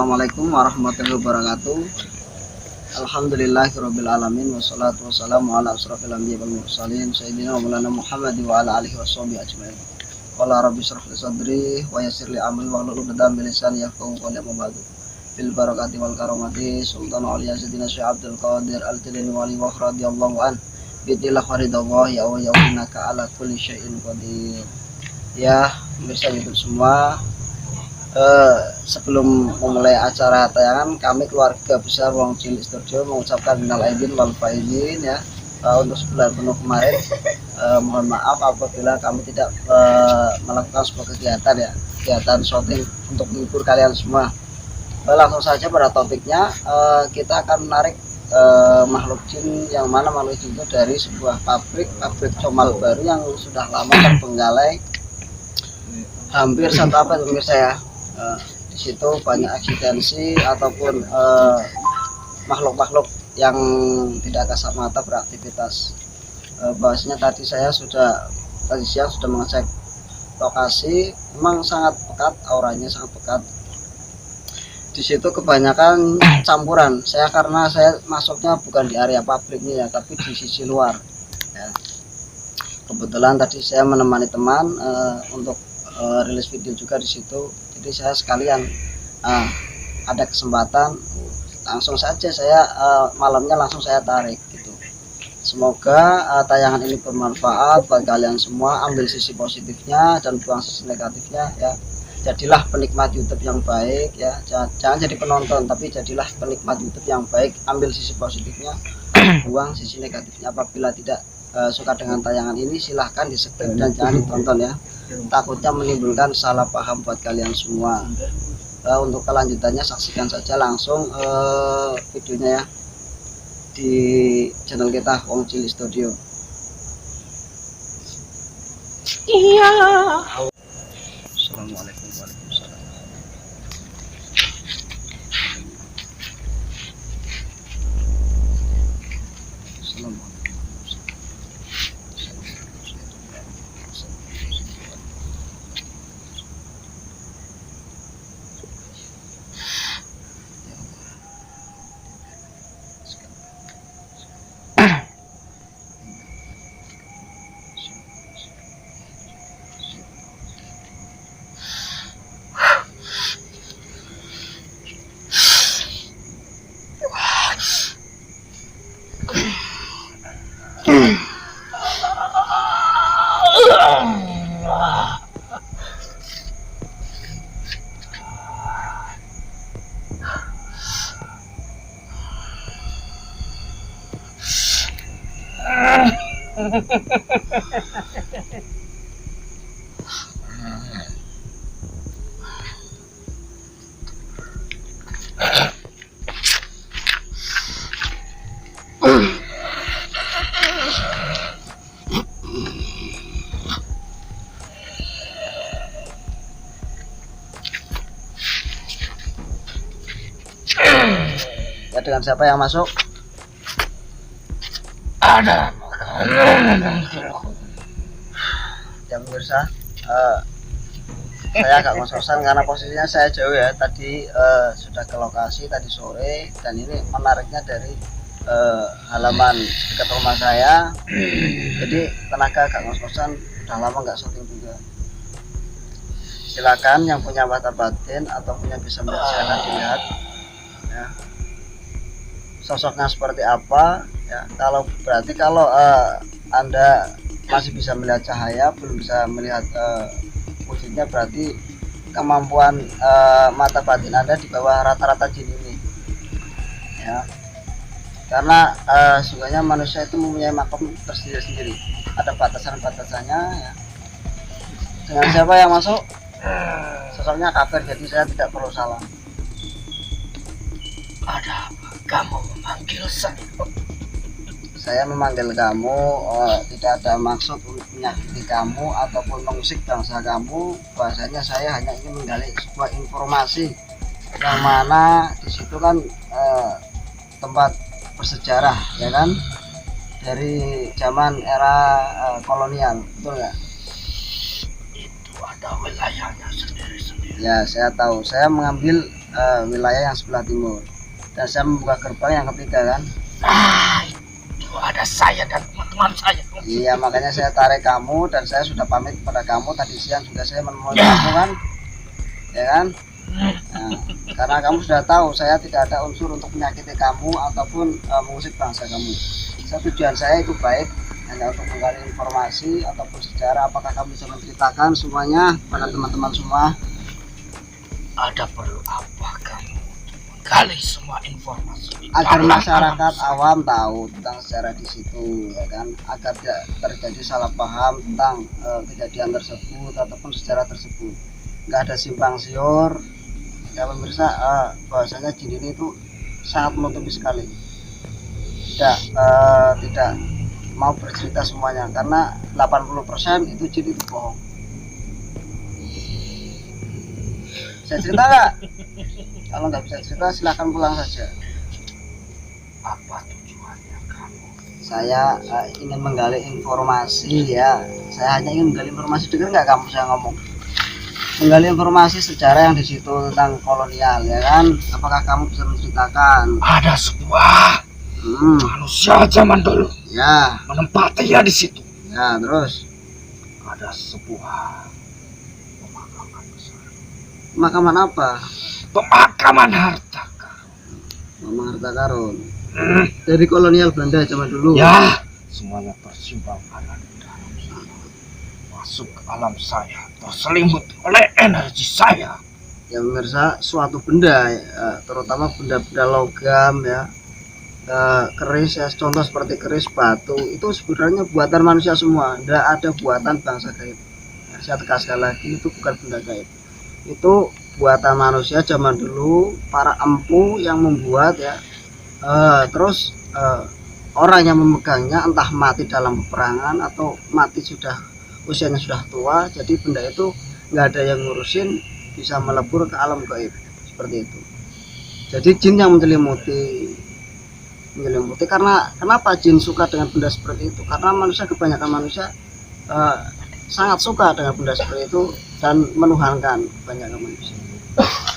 Assalamualaikum warahmatullahi wabarakatuh. Alhamdulillahirabbil alamin wassalatu wassalamu ala asrofil anbiya'i wal mursalin sayyidina maulana Muhammad wa ala alihi washabihi ajmain. Qala rabbi shrah li sadri wa yassir li amri wahlul 'uqdatam min lisani yafqahu qawli amma ba'du. Bil barakati wal karamati sultan auliya sayyidina Syekh Abdul Qadir Al-Jilani wali wa radhiyallahu an. Bidillah waridallah ya wa innaka ala kulli syai'in qadir. Ya, pemirsa YouTube semua, sebelum memulai acara tayangan, kami keluarga besar Wong Cilik Studio mengucapkan minal aidin wal faizin ya. Untuk sebulan penuh kemarin, mohon maaf apabila kami tidak melakukan sebuah kegiatan syuting untuk menghibur kalian semua. Langsung saja pada topiknya, kita akan menarik makhluk jin, yang mana makhluk jin itu dari sebuah pabrik comal baru yang sudah lama terbengkalai hampir 1 abad pemirsa ya. Di situ banyak eksistensi ataupun makhluk-makhluk yang tidak kasat mata beraktivitas. Bahwasanya tadi siang sudah mengecek lokasi, memang sangat pekat, auranya sangat pekat. Di situ kebanyakan campuran. Karena saya masuknya bukan di area pabriknya ya, tapi di sisi luar. Ya. Kebetulan tadi saya menemani teman untuk rilis video juga di situ. Jadi saya sekalian ada kesempatan, langsung saja saya malamnya langsung saya tarik gitu. Semoga tayangan ini bermanfaat buat kalian semua. Ambil sisi positifnya dan buang sisi negatifnya ya. Jadilah penikmat YouTube yang baik ya. Jangan jadi penonton, tapi jadilah penikmat YouTube yang baik. Ambil sisi positifnya, buang sisi negatifnya. Apabila tidak suka dengan tayangan ini, silahkan di skip dan jangan ditonton ya. Takutnya menimbulkan salah paham buat kalian semua. Untuk kelanjutannya saksikan saja langsung videonya ya di channel kita Wong Cilik Studio. Iya. Assalamualaikum warahmatullahi wabarakatuh. Ya, dengan siapa yang masuk? Ada. Ya pemirsa, saya agak ngos-ngosan karena posisinya saya jauh ya. Tadi sudah ke lokasi tadi sore, dan ini menariknya dari halaman dekat rumah saya. Jadi tenaga agak ngos-ngosan, udah lama nggak syuting juga. Silakan yang punya mata batin atau punya bisa melihat, silakan dilihat ya, sosoknya seperti apa ya. Kalau Anda masih bisa melihat cahaya, belum bisa melihat wujudnya, berarti kemampuan mata batin Anda di bawah rata-rata jin ini ya. Karena sungguhnya manusia itu mempunyai makom tersendiri-sendiri, ada batasan-batasannya ya. Dengan siapa yang masuk? Sosoknya kafir, jadi saya tidak perlu salah. Ada apa? Kamu memanggil saya? Saya memanggil kamu tidak ada maksud untuk menyakiti kamu ataupun mengusik bangsa kamu. Bahasanya saya hanya ingin menggali sebuah informasi yang mana di situ kan tempat bersejarah ya kan, dari zaman era kolonial, betul nggak? Itu ada wilayahnya sendiri-sendiri. Ya, saya tahu. Saya mengambil wilayah yang sebelah timur. Dan saya membuka gerbang yang ketiga kan. Itu ada saya dan teman-teman saya. Iya, makanya saya tarik kamu dan saya sudah pamit kepada kamu tadi siang juga saya menemui kamu kan, ya kan? Nah, karena kamu sudah tahu saya tidak ada unsur untuk menyakiti kamu ataupun mengusik bangsa kamu. Tujuan saya itu baik, hanya untuk menggali informasi ataupun sejarah. Apakah kamu bisa menceritakan semuanya pada teman-teman semua? Ada perlu apa kamu menggali semua informasi Agar masyarakat awam tahu tentang sejarah di situ, ya kan? Agar tidak terjadi salah paham tentang kejadian tersebut ataupun sejarah tersebut. Nggak ada simpang siur. Ya pemirsa, bahwasanya jin ini itu sangat menutupi sekali. Tidak mau bercerita semuanya karena 80% itu jin itu bohong. Saya cerita nggak? Kalau nggak bisa cerita silahkan pulang saja. Apa tujuannya kamu? Saya ingin menggali informasi ya. Saya hanya ingin menggali informasi. Dengar nggak kamu saya ngomong? Menggali informasi sejarah yang di situ tentang kolonial, ya kan? Apakah kamu bisa menceritakan? Ada sebuah manusia zaman dulu Ya, menempatinya di situ. ya terus Ada sebuah pemakaman besar. pemakaman apa? Pemakaman harta karun. Mama harta karun. Dari kolonial Belanda zaman dulu. Ya, semuanya tersimpan ada di dalam sana. Masuk ke alam saya, terselimut oleh energi saya. Ya pemirsa, suatu benda, terutama benda-benda logam ya, keris ya, contoh seperti keris, batu, itu sebenarnya buatan manusia semua. Tidak ada buatan bangsa gaib. Saya tegaskan lagi, itu bukan benda gaib. Itu buatan manusia zaman dulu, para empu yang membuat ya. Terus orang yang memegangnya entah mati dalam peperangan atau mati sudah usianya sudah tua, jadi benda itu nggak ada yang ngurusin, bisa melebur ke alam gaib seperti itu. Jadi jin yang menyelimuti karena kenapa jin suka dengan benda seperti itu? Karena kebanyakan manusia sangat suka dengan benda seperti itu dan menuhankan kebanyakan manusia.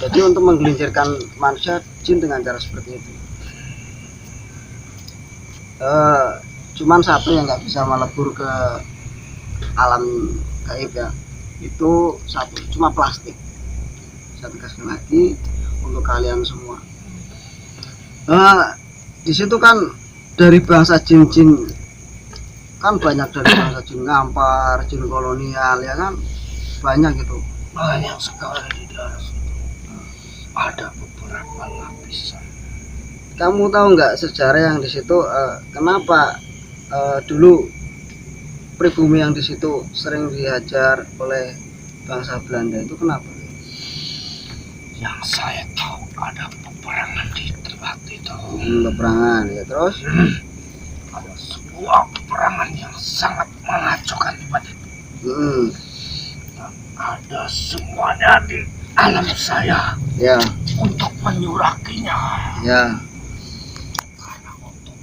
Jadi untuk menggelincirkan manusia, jin dengan cara seperti itu. Cuman satu yang nggak bisa melebur ke alam gaib ya, itu satu, cuma plastik. Saya tegaskan lagi untuk kalian semua. Di situ kan dari bangsa jin-jin kan banyak, dari bangsa jin ngampar, jin kolonial ya kan, banyak gitu. Banyak sekali di dalam situ. Ada beberapa lapisan. Kamu tahu nggak sejarah yang di situ? Kenapa dulu pribumi yang di situ sering dihajar oleh bangsa Belanda itu kenapa? Yang saya tahu ada peperangan di tempat itu. Peperangan ya, terus Ada sebuah peperangan yang sangat mengacaukan tempat itu. Dan ada semuanya di alam saya ya, untuk menyurakinya. ya. Karena untuk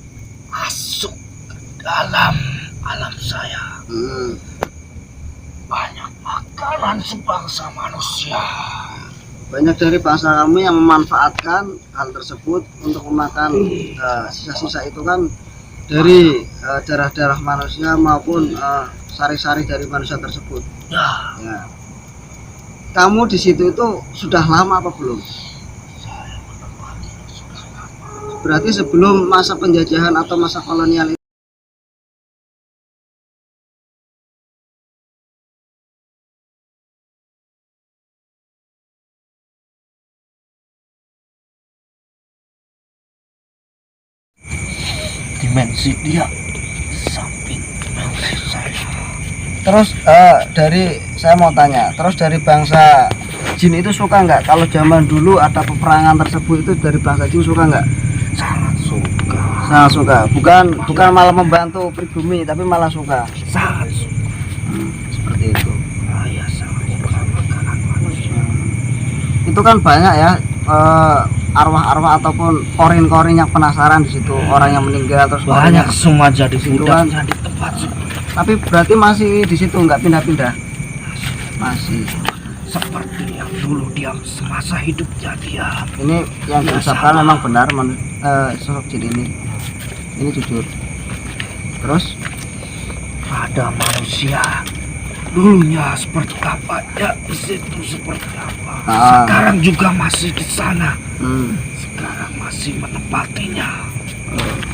masuk ke dalam alam saya banyak makanan sebangsa manusia. Banyak dari bangsa kami yang memanfaatkan hal tersebut untuk memakan sisa-sisa itu kan dari darah-darah manusia maupun sari-sari dari manusia tersebut. Ya. Kamu di situ itu sudah lama apa belum? Saya menempatinya sudah lama. Berarti sebelum masa penjajahan atau masa kolonial itu. Dimensi dia samping dimensi saya. Terus dari saya mau tanya, terus dari bangsa jin itu suka nggak kalau zaman dulu ada peperangan tersebut, itu dari bangsa jin suka nggak? Sangat suka. Sangat suka. Bukan malah membantu pribumi, tapi malah suka. Sangat suka. Seperti itu. Saya sangat suka makanan manusia. Itu kan banyak ya arwah-arwah ataupun korin-korin yang penasaran di situ, orang yang meninggal terus Banyak semua jadi situ budak kan. di tempat. Tapi berarti masih di situ nggak pindah-pindah? Masih. seperti yang dulu dia semasa hidupnya dia. Ini yang diucapkan memang benar sosok jin ini. Ini jujur. Terus Ada manusia dulunya seperti apa ya, di situ seperti apa. Sekarang juga masih di sana. Sekarang masih menempatinya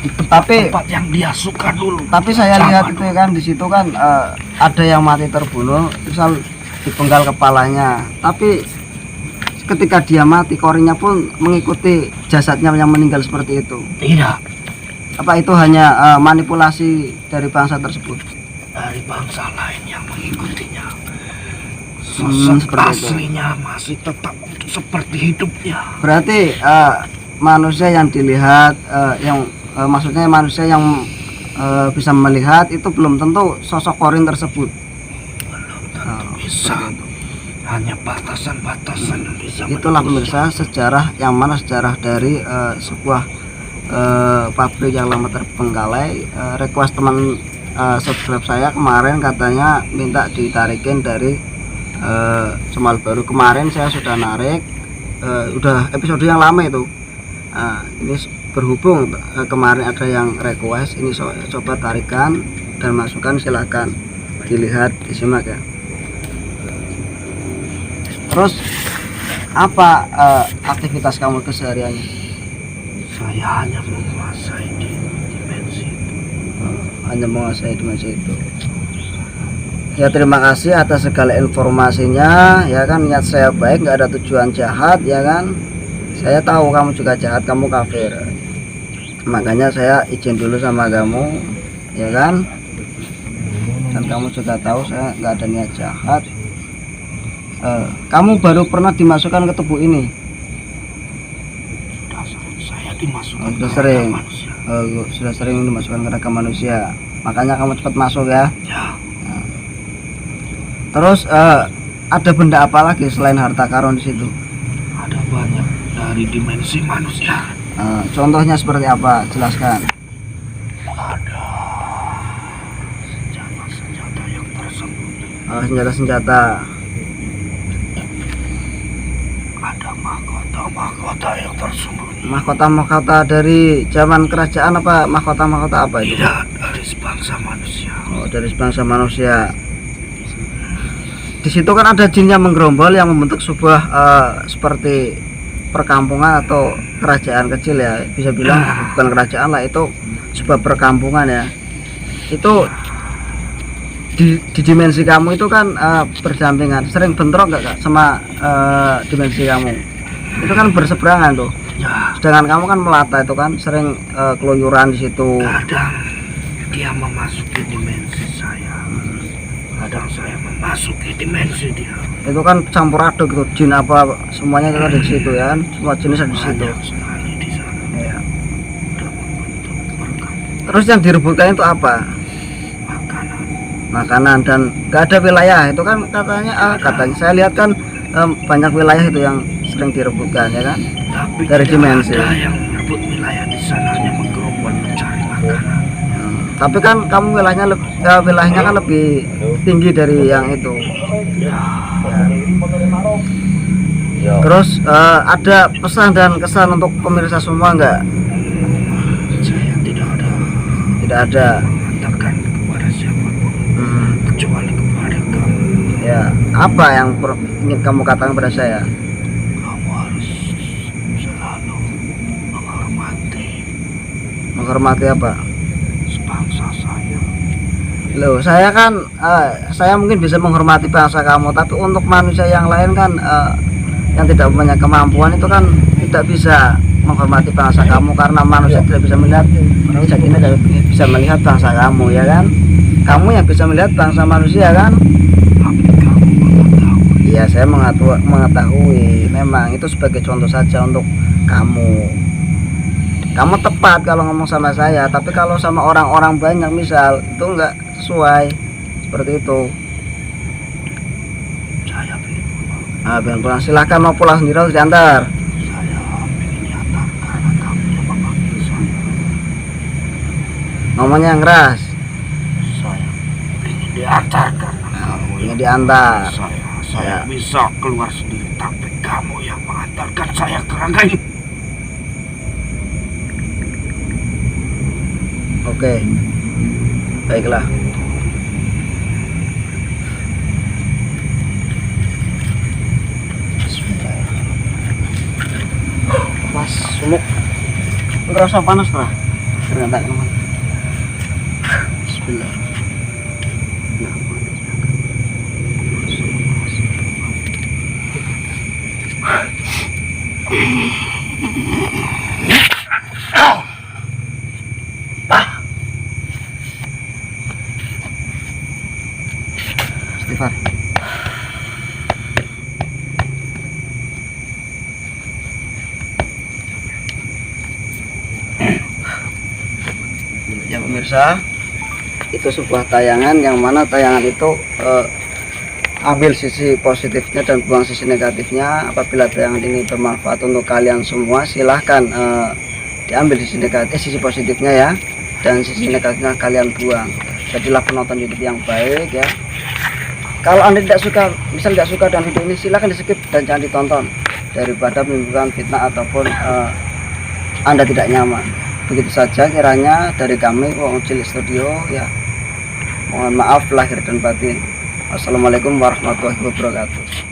di Tapi- tempat yang dia suka dulu. Tapi saya Zaman lihat itu kan di situ kan ada yang mati terbunuh, misal dipenggal kepalanya. Tapi ketika dia mati, korinya pun mengikuti jasadnya yang meninggal seperti itu. Tidak, Apa itu hanya manipulasi dari bangsa tersebut? dari bangsa lain yang mengikutinya. Sosok seperti itu. aslinya masih tetap seperti hidupnya. Berarti manusia yang dilihat, maksudnya manusia yang bisa melihat itu belum tentu sosok korin tersebut. Bisa, hanya batasan-batasan yang bisa. Itulah menembus. pemirsa sejarah yang mana sejarah dari sebuah pabrik yang lama terbengkalai. Request teman subscribe saya kemarin katanya minta ditarikin dari Semal Baru. Kemarin saya sudah narik, udah episode yang lama itu. Ini berhubung kemarin ada yang request, ini coba tarikan dan masukkan, silahkan dilihat, disimak ya. Terus apa aktivitas kamu kesehariannya? Saya hanya menguasai di dimensi itu. Hanya menguasai dimensi itu. Ya terima kasih atas segala informasinya ya kan. Niat saya baik, nggak ada tujuan jahat ya kan. Saya tahu kamu juga jahat, kamu kafir, makanya saya izin dulu sama kamu ya kan. Dan kamu juga tahu saya nggak ada niat jahat. Kamu baru pernah dimasukkan ke tubuh ini? Sudah sering saya dimasukkan Sudah ke sering. ragam manusia. Sudah sering dimasukkan ke ragam manusia, makanya kamu cepat masuk ya. Ya, Terus ada benda apa lagi selain harta karun di situ? ada banyak dari dimensi manusia. Contohnya seperti apa? Jelaskan. Ada senjata-senjata yang tersembunyi. Senjata-senjata. Ada mahkota-mahkota yang tersembunyi. Mahkota-mahkota dari zaman kerajaan apa mahkota-mahkota apa itu? Tidak, dari sebangsa manusia. Oh, dari bangsa manusia. Di situ kan ada jin yang menggerombol yang membentuk sebuah seperti perkampungan atau kerajaan kecil ya, bisa bilang bukan kerajaan lah, itu sebuah perkampungan ya. Itu di dimensi kamu itu kan berdampingan, sering bentrok nggak Kak sama dimensi kamu? Itu kan berseberangan tuh. Ya, Sedangkan kamu kan melata, itu kan sering keluyuran di situ. kadang dia memasuki dimensi saya. Kadang saya memasuki dimensi dia. Itu kan campur aduk gitu, jin apa semuanya itu ada di situ ya kan, semua jenis ada di situ. Banyak sekali di sana. Ya. Sudah membentuk perkampungan. Terus yang direbutkan itu apa? Makanan. Makanan dan gak ada wilayah itu kan katanya saya lihat kan banyak wilayah itu yang sering direbutkan ya kan. Tapi Dari tidak dimensi. ada yang merebut wilayah di sana, hanya menggerombol mencari makanan. Tapi kan kamu wilayahnya kan lebih tinggi dari yang itu. Terus ada pesan dan kesan untuk pemirsa semua nggak? Saya tidak ada Tidak ada. mengatakan kepada siapapun kecuali kepada kamu. Ya, apa yang ingin kamu katakan pada saya? Kamu harus selalu Menghormati apa? sebangsa saya. Loh, saya kan saya mungkin bisa menghormati bangsa kamu, tapi untuk manusia yang lain kan yang tidak punya kemampuan itu kan tidak bisa menghormati bangsa kamu, karena manusia tidak bisa melihat, manusia ini tidak bisa melihat bangsa kamu ya kan. Kamu yang bisa melihat bangsa manusia kan. Tapi kamu mengetahui. Iya, saya mengetahui. Memang itu sebagai contoh saja untuk kamu. Kamu tepat kalau ngomong sama saya, tapi kalau sama orang-orang banyak misal itu enggak sesuai seperti itu. Saya ingin pulang. Biar pulang, silahkan, mau pulang sendiri harus diantar. Saya ingin diantar karena kamu yang memanggil saya. Ngomongnya yang keras. Saya ingin diantar karena kamu Ini yang diantar. saya Saya bisa keluar sendiri, tapi kamu yang mengantarkan saya ke rangga ini. Oke, baiklah. Mas Sumuk, ngerasa panas lah. Ternyata teman. Bismillah. Istighfar. Ya pemirsa, itu sebuah tayangan yang mana tayangan itu ambil sisi positifnya dan buang sisi negatifnya. Apabila tayangan ini bermanfaat untuk kalian semua, silahkan diambil sisi positifnya ya, dan sisi negatifnya kalian buang. Jadilah penonton YouTube yang baik ya. Kalau Anda tidak suka, misal tidak suka dengan video ini, silahkan di skip dan jangan ditonton, daripada menimbulkan fitnah ataupun Anda tidak nyaman. Begitu saja kiranya dari kami Wong Cilik Studio ya. Mohon maaf lahir dan batin. Wassalamualaikum warahmatullahi wabarakatuh.